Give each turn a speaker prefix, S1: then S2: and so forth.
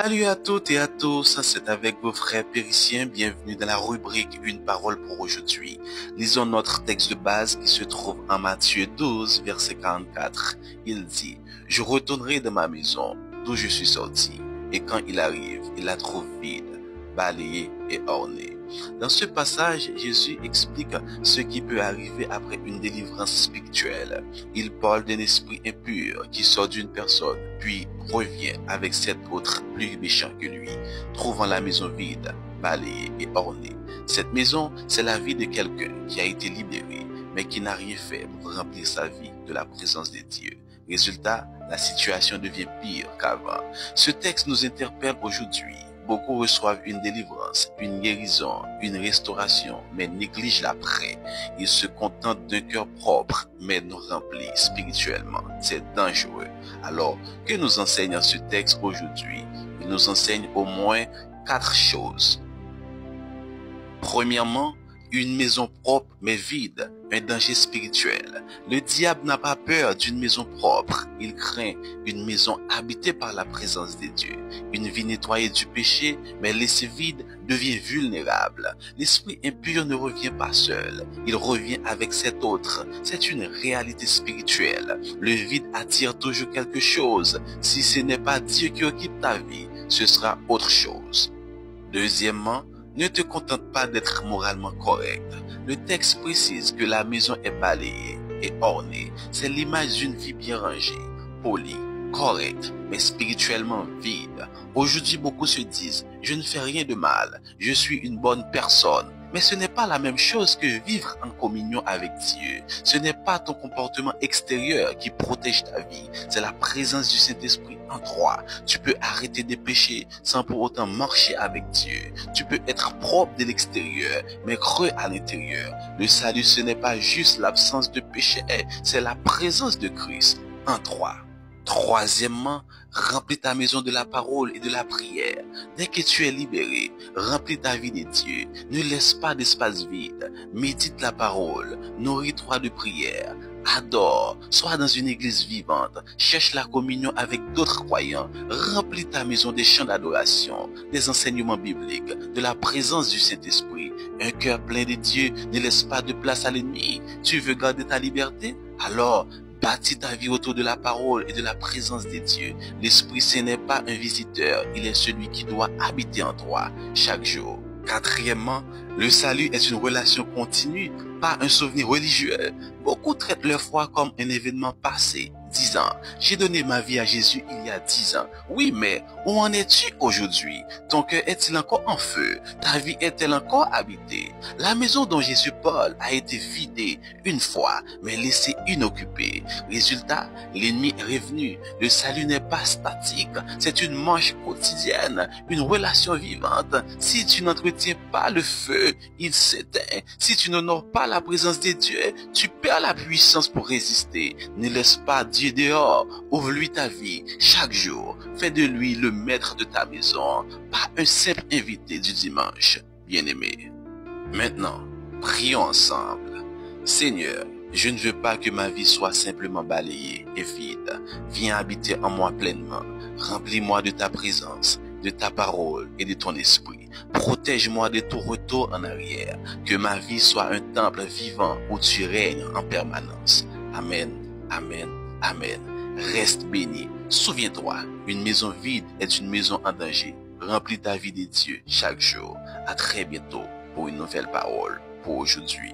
S1: Salut à toutes et à tous, c'est avec vos frères périciens, bienvenue dans la rubrique Une parole pour aujourd'hui. Lisons notre texte de base qui se trouve en Matthieu 12, verset 44. Il dit, « Je retournerai dans ma maison, d'où je suis sorti, et quand il arrive, il la trouve vide, balayée et ornée. » Dans ce passage, Jésus explique ce qui peut arriver après une délivrance spirituelle. Il parle d'un esprit impur qui sort d'une personne, puis revient avec sept autres plus méchants que lui, trouvant la maison vide, balayée et ornée. Cette maison, c'est la vie de quelqu'un qui a été libéré, mais qui n'a rien fait pour remplir sa vie de la présence de Dieu. Résultat, la situation devient pire qu'avant. Ce texte nous interpelle aujourd'hui. Beaucoup reçoivent une délivrance, une guérison, une restauration, mais négligent l'après. Ils se contentent d'un cœur propre, mais non rempli spirituellement. C'est dangereux. Alors, que nous enseigne ce texte aujourd'hui? Il nous enseigne au moins 4 choses. Premièrement, une maison propre mais vide, un danger spirituel. Le diable n'a pas peur d'une maison propre, il craint une maison habitée par la présence de Dieu. Une vie nettoyée du péché mais laissée vide devient vulnérable. L'esprit impur ne revient pas seul, il revient avec cet autre. C'est une réalité spirituelle. Le vide attire toujours quelque chose. Si ce n'est pas Dieu qui occupe ta vie, ce sera autre chose. Deuxièmement, ne te contente pas d'être moralement correct. Le texte précise que la maison est balayée et ornée. C'est l'image d'une vie bien rangée, polie, correcte, mais spirituellement vide. Aujourd'hui, beaucoup se disent, je ne fais rien de mal, je suis une bonne personne. Mais ce n'est pas la même chose que vivre en communion avec Dieu. Ce n'est pas ton comportement extérieur qui protège ta vie. C'est la présence du Saint-Esprit en toi. Tu peux arrêter de pécher sans pour autant marcher avec Dieu. Tu peux être propre de l'extérieur, mais creux à l'intérieur. Le salut, ce n'est pas juste l'absence de péché, c'est la présence de Christ en toi. Troisièmement, remplis ta maison de la parole et de la prière. Dès que tu es libéré, remplis ta vie de Dieu. Ne laisse pas d'espace vide. Médite la parole. Nourris-toi de prière. Adore. Sois dans une église vivante. Cherche la communion avec d'autres croyants. Remplis ta maison des chants d'adoration, des enseignements bibliques, de la présence du Saint-Esprit. Un cœur plein de Dieu ne laisse pas de place à l'ennemi. Tu veux garder ta liberté? Alors, bâtis ta vie autour de la parole et de la présence de Dieu. L'Esprit Saint n'est pas un visiteur, il est celui qui doit habiter en toi chaque jour. Quatrièmement, le salut est une relation continue, pas un souvenir religieux. Beaucoup traitent leur foi comme un événement passé, disant, j'ai donné ma vie à Jésus il y a 10 ans. Oui, mais où en es-tu aujourd'hui? Ton cœur est-il encore en feu? Ta vie est-elle encore habitée? La maison dont Jésus parle a été vidée une fois, mais laissée inoccupée. Résultat, l'ennemi est revenu. Le salut n'est pas statique, c'est une marche quotidienne, une relation vivante. Si tu n'entretiens pas le feu, il s'éteint. Si tu n'honores pas la présence de Dieu, tu perds la puissance pour résister. Ne laisse pas Dieu dehors. Ouvre-lui ta vie chaque jour. Fais de lui le maître de ta maison, pas un simple invité du dimanche. Bien-aimé. Maintenant, prions ensemble. Seigneur, je ne veux pas que ma vie soit simplement balayée et vide. Viens habiter en moi pleinement. Remplis-moi de ta présence, de ta parole et de ton esprit. Protège-moi de tout retour en arrière. Que ma vie soit un temple vivant où tu règnes en permanence. Amen, amen, amen. Reste béni. Souviens-toi, une maison vide est une maison en danger. Remplis ta vie de Dieu chaque jour. À très bientôt pour une nouvelle parole pour aujourd'hui.